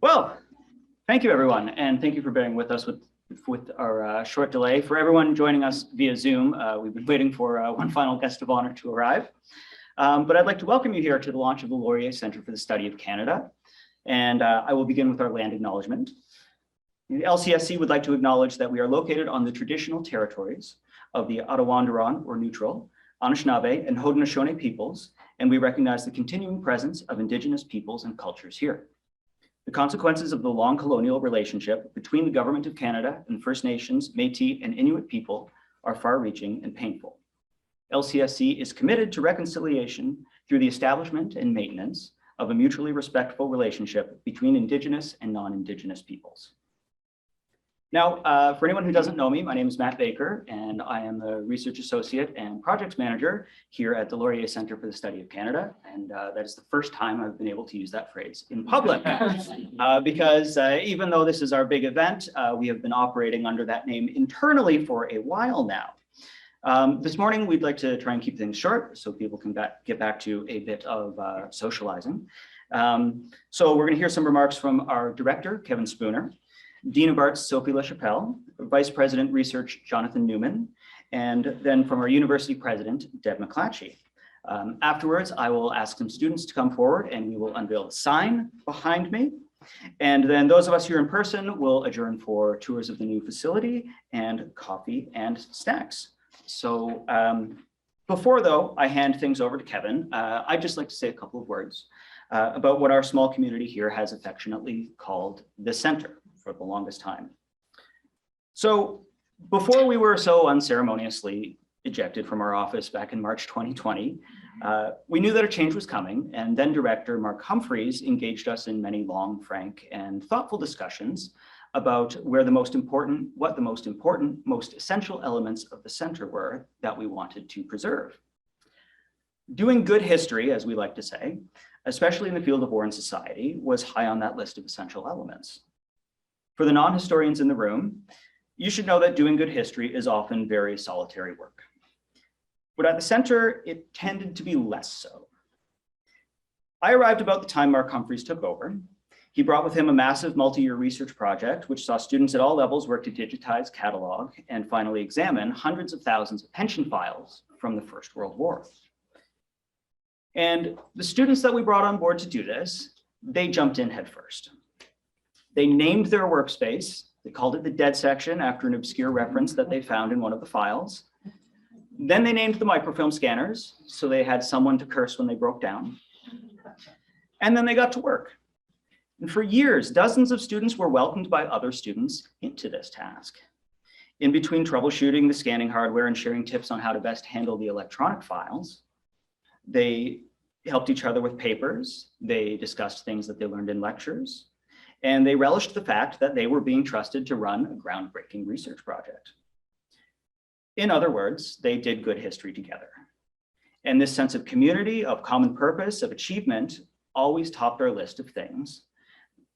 Well, thank you everyone, and thank you for bearing with us with our short delay. For everyone joining us via Zoom, we've been waiting for one final guest of honor to arrive. But I'd like to welcome you here to the launch of the Laurier Centre for the Study of Canada. And I will begin with our land acknowledgement. The LCSC would like to acknowledge that we are located on the traditional territories of the Attawandaron or Neutral, Anishinaabe, and Haudenosaunee peoples, and we recognize the continuing presence of Indigenous peoples and cultures here. The consequences of the long colonial relationship between the Government of Canada and First Nations, Métis, and Inuit people are far-reaching and painful. LCSC is committed to reconciliation through the establishment and maintenance of a mutually respectful relationship between Indigenous and non-Indigenous peoples. Now, for anyone who doesn't know me, my name is Matt Baker, and I am the Research Associate and Projects Manager here at the Laurier Centre for the Study of Canada. And that is the first time I've been able to use that phrase in public, because even though this is our big event, we have been operating under that name internally for a while now. This morning, we'd like to try and keep things short so people can get back to a bit of socializing. So we're going to hear some remarks from our director, Kevin Spooner, Dean of Arts, Sophie LaChapelle, Vice President Research, Jonathan Newman, and then from our university president, Deb Mcclatchy. Afterwards, I will ask some students to come forward and we will unveil a sign behind me. And then those of us here in person will adjourn for tours of the new facility and coffee and snacks. So before though, I hand things over to Kevin, I'd just like to say a couple of words about what our small community here has affectionately called the Centre for the longest time. So before we were so unceremoniously ejected from our office back in March 2020, we knew that a change was coming, and then director Mark Humphreys engaged us in many long, frank, and thoughtful discussions about what the most important, most essential elements of the Centre were that we wanted to preserve. Doing good history, as we like to say, especially in the field of war and society, was high on that list of essential elements. For the non-historians in the room, you should know that doing good history is often very solitary work. But at the Centre, it tended to be less so. I arrived about the time Mark Humphreys took over. He brought with him a massive multi-year research project, which saw students at all levels work to digitize, catalog, and finally examine hundreds of thousands of pension files from the First World War. And the students that we brought on board to do this, they jumped in headfirst. They named their workspace. They called it the dead section after an obscure reference that they found in one of the files. Then they named the microfilm scanners, so they had someone to curse when they broke down. And then they got to work. And for years, dozens of students were welcomed by other students into this task. In between troubleshooting the scanning hardware and sharing tips on how to best handle the electronic files, they helped each other with papers. They discussed things that they learned in lectures. And they relished the fact that they were being trusted to run a groundbreaking research project. In other words, they did good history together. And this sense of community, of common purpose, of achievement, always topped our list of things,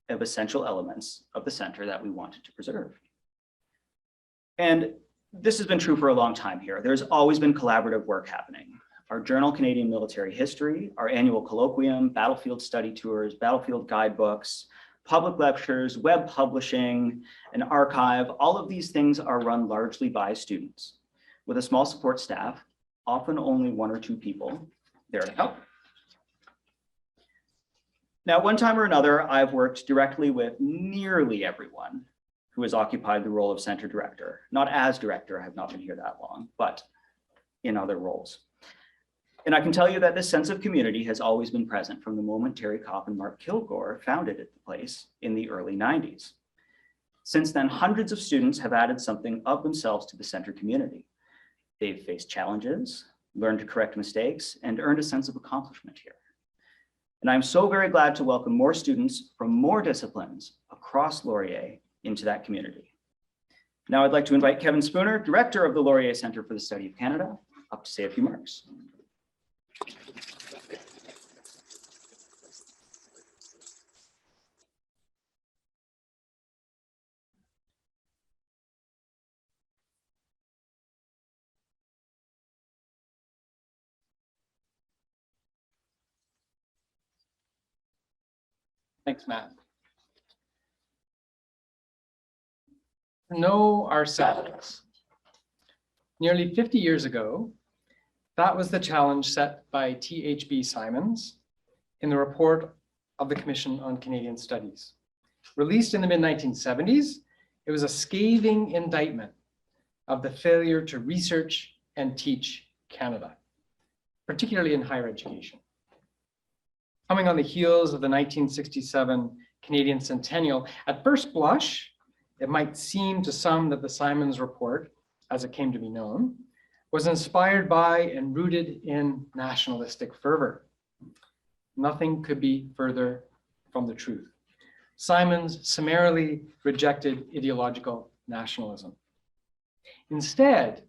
of essential elements of the Centre that we wanted to preserve. And this has been true for a long time here. There's always been collaborative work happening. Our journal, Canadian Military History, our annual colloquium, battlefield study tours, battlefield guidebooks, public lectures, web publishing, an archive, all of these things are run largely by students with a small support staff, often only one or two people there to help. Now, one time or another, I've worked directly with nearly everyone who has occupied the role of Centre Director. Not as director, I have not been here that long, but in other roles. And I can tell you that this sense of community has always been present from the moment Terry Kopp and Mark Kilgore founded the place in the early 90s. Since then, hundreds of students have added something of themselves to the Centre community. They've faced challenges, learned to correct mistakes, and earned a sense of accomplishment here. And I'm so very glad to welcome more students from more disciplines across Laurier into that community. Now I'd like to invite Kevin Spooner, Director of the Laurier Centre for the Study of Canada, up to say a few remarks. Thanks, Matt. know ourselves. Nearly 50 years ago, that was the challenge set by T.H.B. Simons in the report of the Commission on Canadian Studies. Released in the mid-1970s, it was a scathing indictment of the failure to research and teach Canada, particularly in higher education. Coming on the heels of the 1967 Canadian Centennial, at first blush, it might seem to some that the Simons report, as it came to be known, was inspired by and rooted in nationalistic fervor. Nothing could be further from the truth. Simons summarily rejected ideological nationalism. Instead,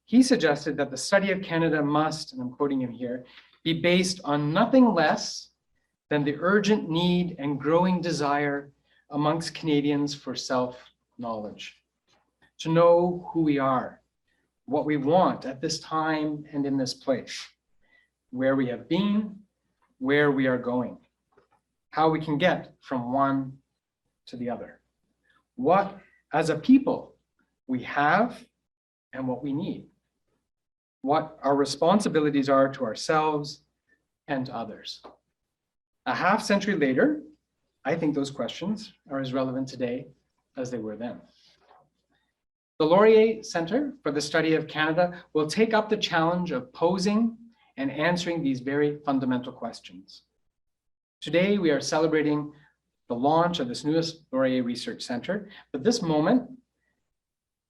he suggested that the study of Canada must, and I'm quoting him here, be based on nothing less than the urgent need and growing desire amongst Canadians for self-knowledge, to know who we are, what we want at this time and in this place, where we have been, where we are going, how we can get from one to the other, what as a people we have and what we need, what our responsibilities are to ourselves and to others. A half century later, I think those questions are as relevant today as they were then. The Laurier Centre for the Study of Canada will take up the challenge of posing and answering these very fundamental questions. Today, we are celebrating the launch of this newest Laurier Research Centre, but this moment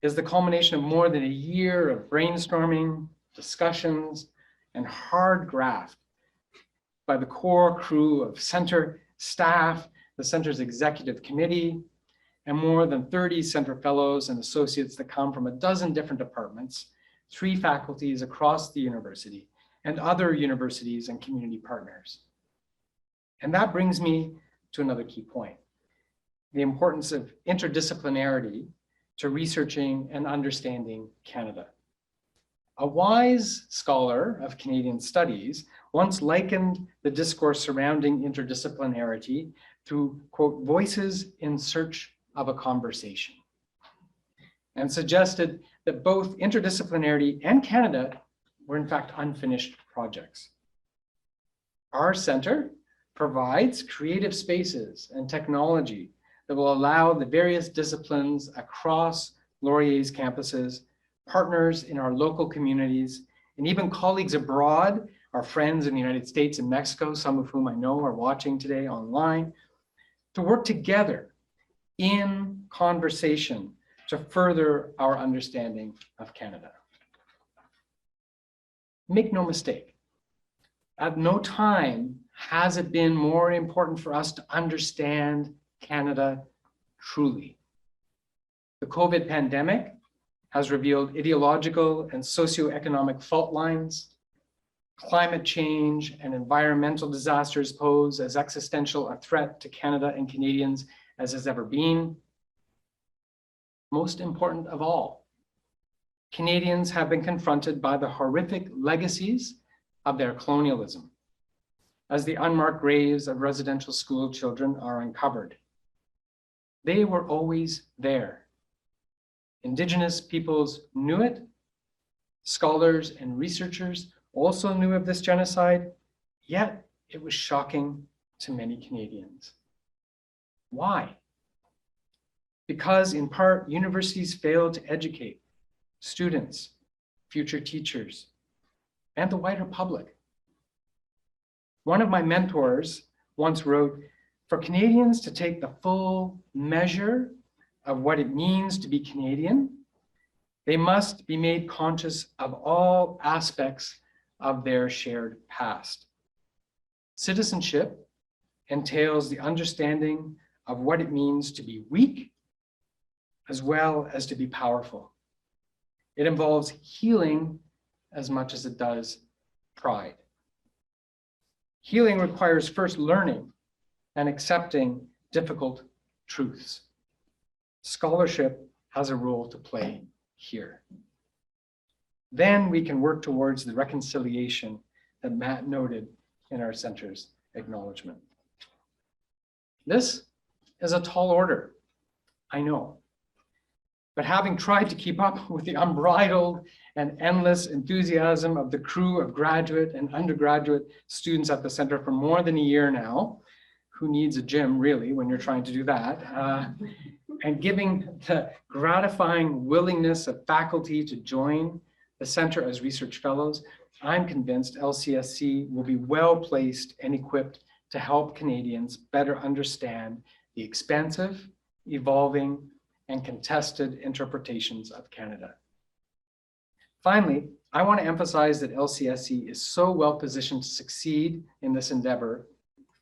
is the culmination of more than a year of brainstorming, discussions, and hard graft by the core crew of Centre staff, the Centre's executive committee, and more than 30 Centre fellows and associates that come from a dozen different departments, 3 faculties across the university, and other universities and community partners. And that brings me to another key point, the importance of interdisciplinarity to researching and understanding Canada. A wise scholar of Canadian studies once likened the discourse surrounding interdisciplinarity to, quote, voices in search of a conversation, and suggested that both interdisciplinarity and Canada were in fact unfinished projects. Our centre provides creative spaces and technology that will allow the various disciplines across Laurier's campuses, partners in our local communities, and even colleagues abroad, our friends in the United States and Mexico, some of whom I know are watching today online, to work together in conversation to further our understanding of Canada. Make no mistake, at no time has it been more important for us to understand Canada truly. The COVID pandemic has revealed ideological and socioeconomic fault lines. Climate change and environmental disasters pose as existential a threat to Canada and Canadians as has ever been. Most important of all, Canadians have been confronted by the horrific legacies of their colonialism, as the unmarked graves of residential school children are uncovered. They were always there. Indigenous peoples knew it. Scholars and researchers also knew of this genocide, yet it was shocking to many Canadians. Why? Because in part, universities failed to educate students, future teachers, and the wider public. One of my mentors once wrote, for Canadians to take the full measure of what it means to be Canadian, they must be made conscious of all aspects of their shared past. Citizenship entails the understanding of what it means to be weak, as well as to be powerful. It involves healing as much as it does pride. Healing requires first learning and accepting difficult truths. Scholarship has a role to play here. Then we can work towards the reconciliation that Matt noted in our center's acknowledgement. This is a tall order, I know. But having tried to keep up with the unbridled and endless enthusiasm of the crew of graduate and undergraduate students at the center for more than a year now, who needs a gym really when you're trying to do that, and giving the gratifying willingness of faculty to join the center as research fellows, I'm convinced LCSC will be well placed and equipped to help Canadians better understand the expansive, evolving, and contested interpretations of Canada. Finally, I want to emphasize that LCSC is so well positioned to succeed in this endeavor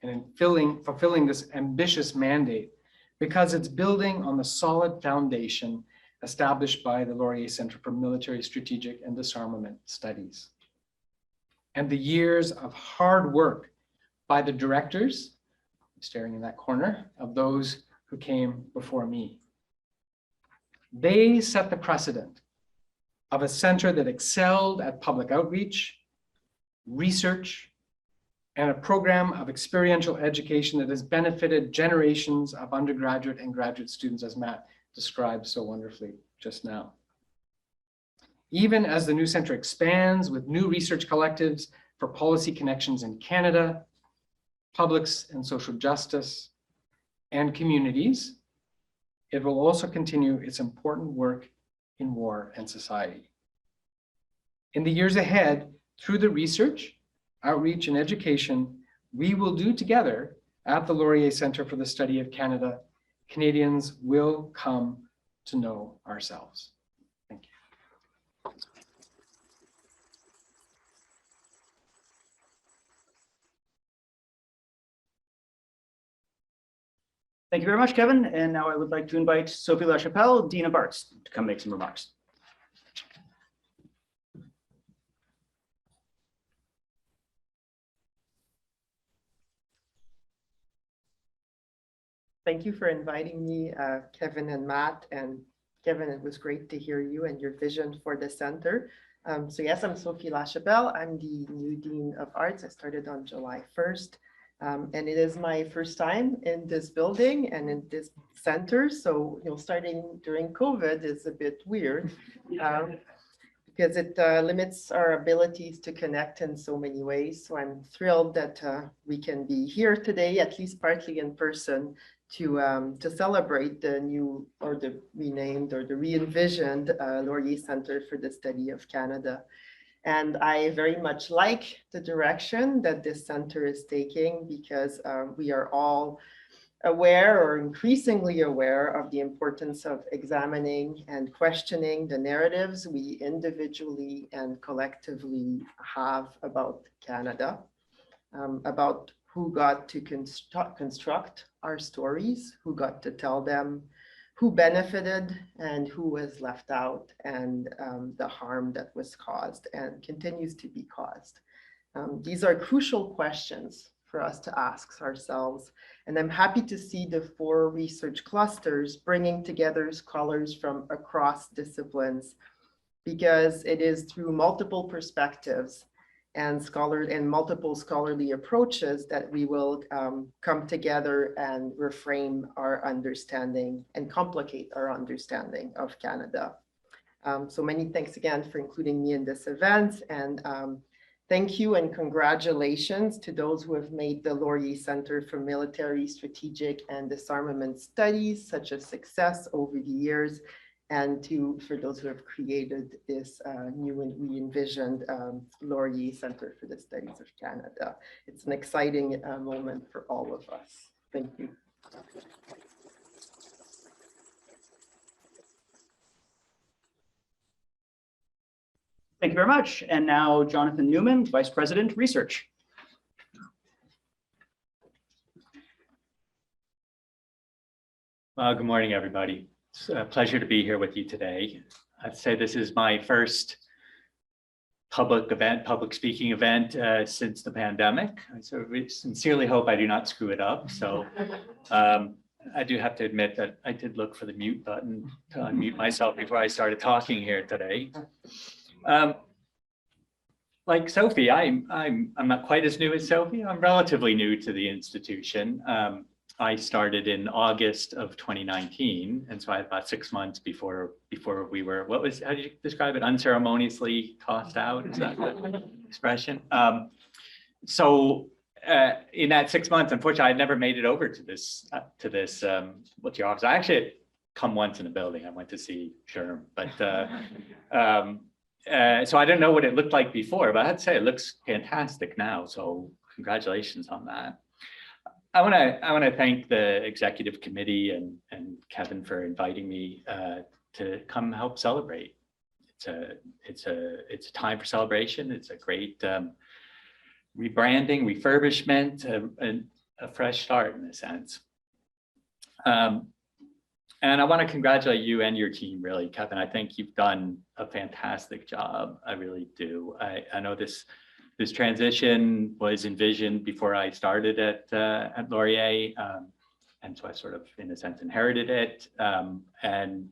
and in fulfilling this ambitious mandate because it's building on the solid foundation established by the Laurier Centre for Military, Strategic, and Disarmament Studies, and the years of hard work by the directors, staring in that corner, of those who came before me. They set the precedent of a center that excelled at public outreach, research, and a program of experiential education that has benefited generations of undergraduate and graduate students, as Matt described so wonderfully just now. Even as the new center expands with new research collectives for policy connections in Canada, publics and social justice, and communities, it will also continue its important work in war and society. In the years ahead, through the research, outreach, and education we will do together at the Laurier Centre for the Study of Canada, Canadians will come to know ourselves. Thank you. Thank you very much, Kevin. And now I would like to invite Sophie LaChapelle, Dean of Arts, to come make some remarks. Thank you for inviting me, Kevin and Matt. And Kevin, it was great to hear you and your vision for the center. So yes, I'm Sophie LaChapelle. I'm the new Dean of Arts. I started on July 1st. And it is my first time in this building and in this center. So, starting during COVID is a bit weird because it limits our abilities to connect in so many ways. So I'm thrilled that we can be here today, at least partly in person, to celebrate the new or the renamed or the re-envisioned Laurier Centre for the Study of Canada. And I very much like the direction that this center is taking because we are all aware or increasingly aware of the importance of examining and questioning the narratives we individually and collectively have about Canada, about who got to construct our stories, who got to tell them, who benefited and who was left out, and the harm that was caused and continues to be caused. These are crucial questions for us to ask ourselves. And I'm happy to see the 4 research clusters bringing together scholars from across disciplines, because it is through multiple perspectives and multiple scholarly approaches that we will come together and reframe our understanding and complicate our understanding of Canada. So many thanks again for including me in this event, and thank you and congratulations to those who have made the Laurier Centre for Military, Strategic, and Disarmament Studies such a success over the years, and for those who have created this new and re-envisioned Laurier Centre for the Studies of Canada. It's an exciting moment for all of us. Thank you. Thank you very much. And now Jonathan Newman, Vice President, Research. Well, good morning, everybody. It's a pleasure to be here with you today. I'd say this is my first public speaking event since the pandemic. So we sincerely hope I do not screw it up. So I do have to admit that I did look for the mute button to unmute myself before I started talking here today. Like Sophie, I'm not quite as new as Sophie. I'm relatively new to the institution. I started in August of 2019, and so I had about 6 months before we were, how do you describe it? Unceremoniously tossed out, is that the expression? So in that 6 months, unfortunately, I'd never made it over to this what's your office? I actually had come once in the building. I went to see Sherm, but so I didn't know what it looked like before, but I have to say it looks fantastic now. So congratulations on that. I want to thank the executive committee and Kevin for inviting me to come help celebrate. It's a time for celebration. It's a great rebranding, refurbishment, a fresh start in a sense. And I want to congratulate you and your team, really, Kevin. I think you've done a fantastic job. I really do. I know this transition was envisioned before I started at Laurier, and so I sort of, in a sense, inherited it. And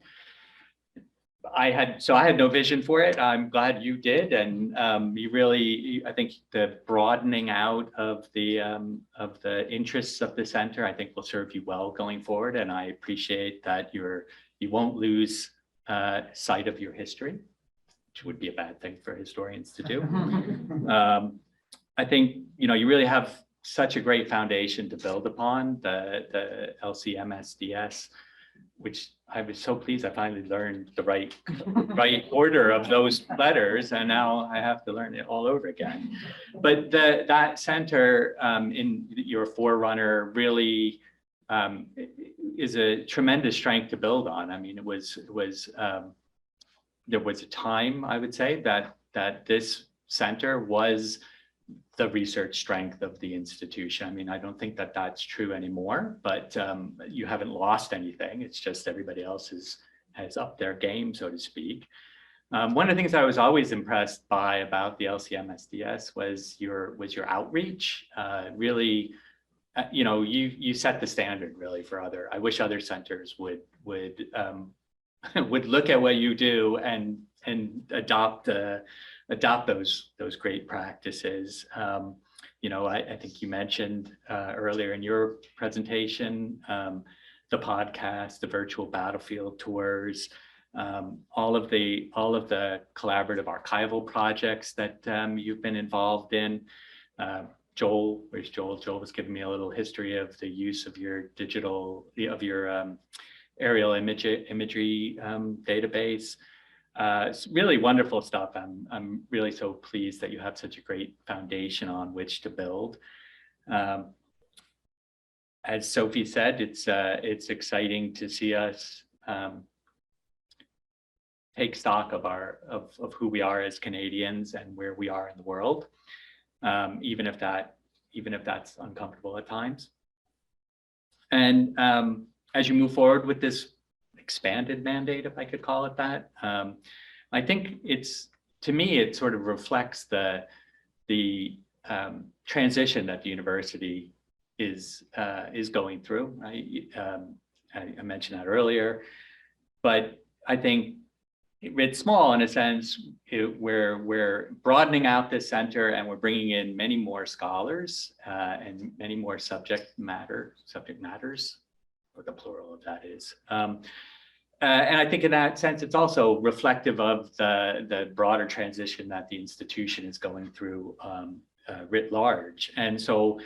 I had no vision for it. I'm glad you did, and you really, I think the broadening out of the interests of the center, I think will serve you well going forward. And I appreciate that you won't lose sight of your history, which would be a bad thing for historians to do. I think you really have such a great foundation to build upon, the LCMSDS, which I was so pleased I finally learned the right order of those letters, and now I have to learn it all over again. But that center in your forerunner really is a tremendous strength to build on. I mean, there was a time, I would say, that this center was the research strength of the institution. I mean, I don't think that that's true anymore, but you haven't lost anything. It's just everybody else has upped their game, so to speak. One of the things I was always impressed by about the LCMSDS was your outreach. Really, you set the standard really for I wish other centers would look at what you do and adopt those great practices. I think you mentioned earlier in your presentation, the podcast, the virtual battlefield tours, all of the collaborative archival projects that you've been involved in. Joel, where's Joel? Joel was giving me a little history of the use of your aerial imagery database. It's really wonderful stuff. I'm really so pleased that you have such a great foundation on which to build. As Sophie said, it's exciting to see us take stock of who we are as Canadians and where we are in the world, even if that's uncomfortable at times. And as you move forward with this expanded mandate, if I could call it that, I think to me, it sort of reflects the transition that the university is going through. I mentioned that earlier, but I think it's small in a sense. We're broadening out this center, and we're bringing in many more scholars and many more subject matters, what the plural of that is. And I think in that sense, it's also reflective of the broader transition that the institution is going through writ large. And so,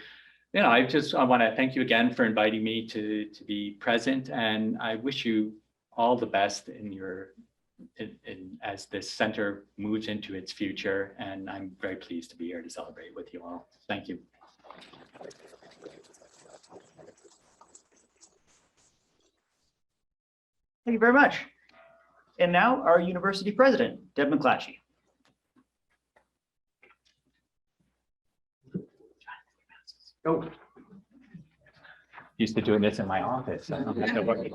I want to thank you again for inviting me to be present, and I wish you all the best as this center moves into its future. And I'm very pleased to be here to celebrate with you all. Thank you. Thank you very much. And now our university president, Deb Mcclatchy. Go. Used to doing this in my office. I don't have to work.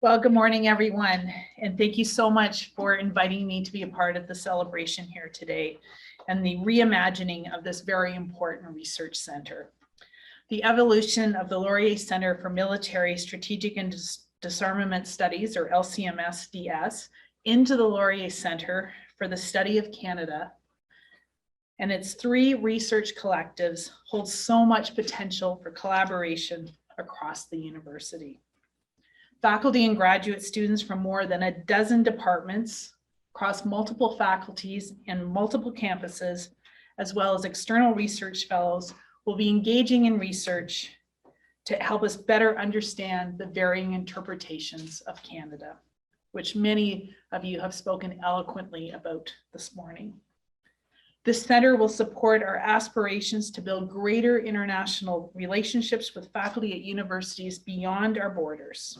Well, good morning, everyone, and thank you so much for inviting me to be a part of the celebration here today and the reimagining of this very important research center. The evolution of the Laurier Centre for Military Strategic and Disarmament Studies, or LCMSDS, into the Laurier Centre for the Study of Canada and its 3 research collectives hold so much potential for collaboration across the university. Faculty and graduate students from more than a dozen departments across multiple faculties and multiple campuses, as well as external research fellows, will be engaging in research to help us better understand the varying interpretations of Canada, which many of you have spoken eloquently about this morning. This center will support our aspirations to build greater international relationships with faculty at universities beyond our borders.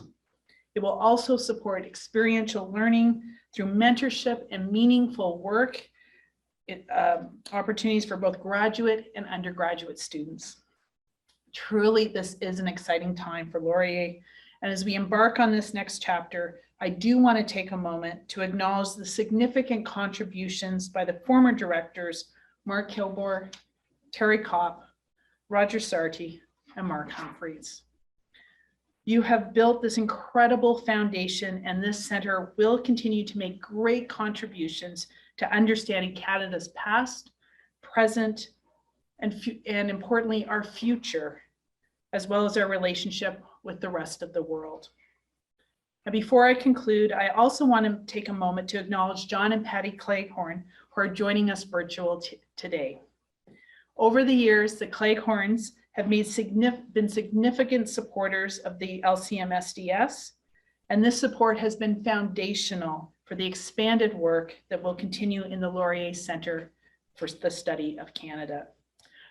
It will also support experiential learning through mentorship and meaningful work opportunities for both graduate and undergraduate students. Truly, this is an exciting time for Laurier. And as we embark on this next chapter, I do want to take a moment to acknowledge the significant contributions by the former directors, Mark Kilgore, Terry Kopp, Roger Sarti, and Mark Humphreys. You have built this incredible foundation, and this center will continue to make great contributions to understanding Canada's past, present, and importantly, our future, as well as our relationship with the rest of the world. And before I conclude, I also want to take a moment to acknowledge John and Patty Cleghorn, who are joining us virtual today. Over the years, the Cleghorns have been significant supporters of the LCMSDS, and this support has been foundational for the expanded work that will continue in the Laurier Centre for the Study of Canada.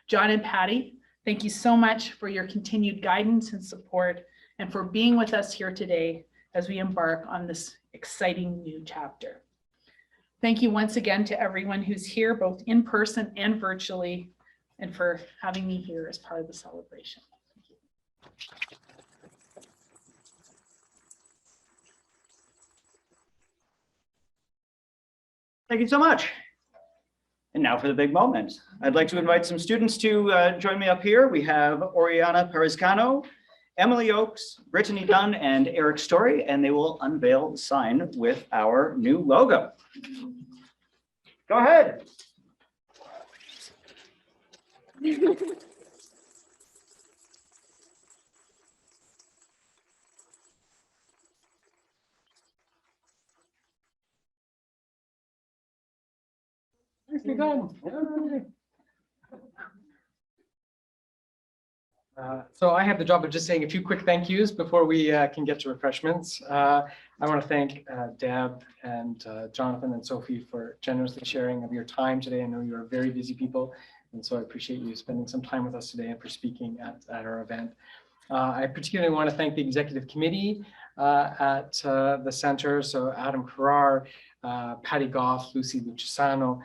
John and Patty, thank you so much for your continued guidance and support, and for being with us here today as we embark on this exciting new chapter. Thank you once again to everyone who's here, both in person and virtually, and for having me here as part of the celebration. Thank you. Thank you so much. And now for the big moment. I'd like to invite some students to join me up here. We have Oriana Periscano, Emily Oakes, Brittany Dunn, and Eric Story, and they will unveil the sign with our new logo. Go ahead. Nicely done. So I have the job of just saying a few quick thank yous before we can get to refreshments. I want to thank Deb and Jonathan and Sophie for generously sharing of your time today. I know you're very busy people, and so I appreciate you spending some time with us today and for speaking at our event. I particularly want to thank the executive committee at the center, so Adam Carrar, Patty Goff, Lucy Lucisano,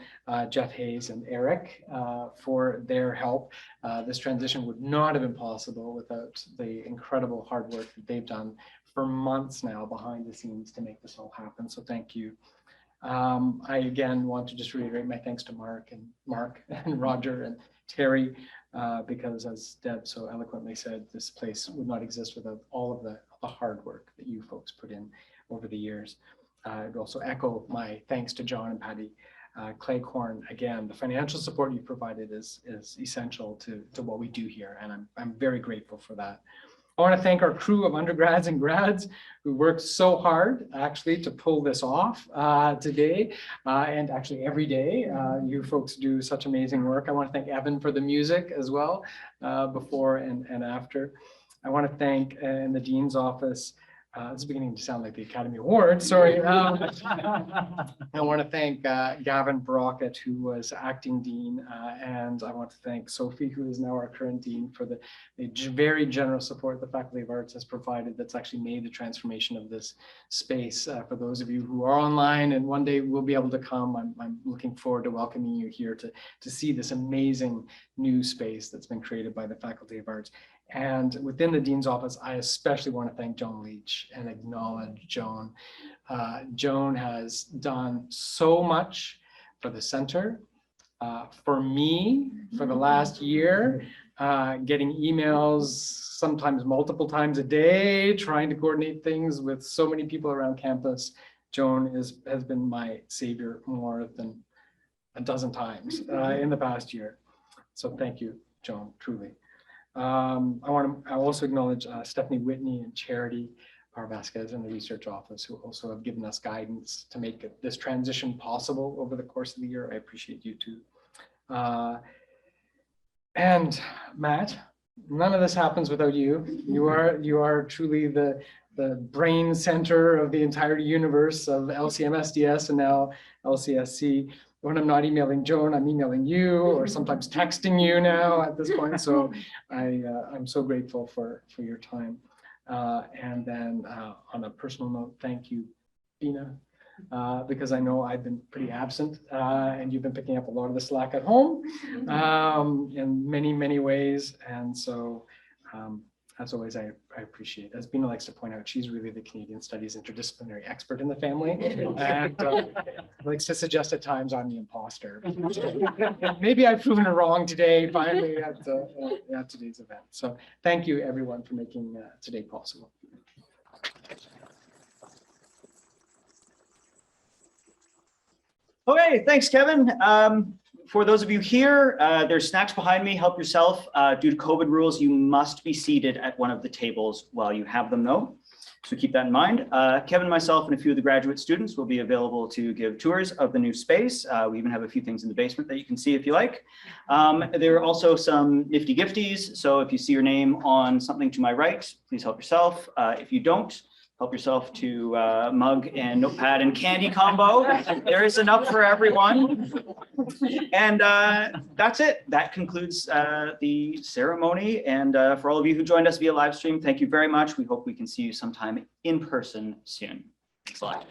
Jeff Hayes, and Eric for their help. This transition would not have been possible without the incredible hard work that they've done for months now behind the scenes to make this all happen. So thank you. I again want to just reiterate my thanks to Mark and Roger and Terry, because as Deb so eloquently said, this place would not exist without all of the hard work that you folks put in over the years. I'd also echo my thanks to John and Patty Cleghorn. Again, the financial support you provided is essential to what we do here, and I'm very grateful for that. I want to thank our crew of undergrads and grads who worked so hard actually to pull this off today and actually every day. You folks do such amazing work. I want to thank Evan for the music as well, before and after. I want to thank in the Dean's office. It's beginning to sound like the Academy Awards, sorry. I want to thank Gavin Brockett, who was acting dean, and I want to thank Sophie, who is now our current dean, for the very generous support the Faculty of Arts has provided that's actually made the transformation of this space. For those of you who are online and one day will be able to come, I'm looking forward to welcoming you here to see this amazing new space that's been created by the Faculty of Arts. And within the Dean's office, I especially want to thank Joan Leach and acknowledge Joan. Joan has done so much for the center, for me, for the last year, getting emails sometimes multiple times a day, trying to coordinate things with so many people around campus. Joan has been my savior more than a dozen times in the past year. So thank you, Joan, truly. I also acknowledge Stephanie Whitney and Charity Parvasquez in the research office, who also have given us guidance to make this transition possible over the course of the year. I appreciate you too. And Matt, none of this happens without you. You are truly the brain center of the entire universe of LCMSDS and now LCSC. When I'm not emailing Joan, I'm emailing you, or sometimes texting you now at this point. So I'm so grateful for your time. And then on a personal note, thank you, Bina, because I know I've been pretty absent and you've been picking up a lot of the slack at home in many, many ways. And so as always, I appreciate, as Bina likes to point out, she's really the Canadian Studies interdisciplinary expert in the family. And likes to suggest at times I'm the imposter. Maybe I've proven her wrong today, finally, at today's event. So thank you, everyone, for making today possible. Okay, thanks, Kevin. For those of you here, there's snacks behind me. Help yourself. Due to COVID rules, you must be seated at one of the tables while you have them, though. So keep that in mind. Kevin, myself, and a few of the graduate students will be available to give tours of the new space. We even have a few things in the basement that you can see if you like. There are also some nifty gifties. So if you see your name on something to my right, please help yourself. If you don't, help yourself to mug and notepad and candy combo. There is enough for everyone. And that's it. That concludes the ceremony. And for all of you who joined us via live stream, thank you very much. We hope we can see you sometime in person soon. Thanks a lot.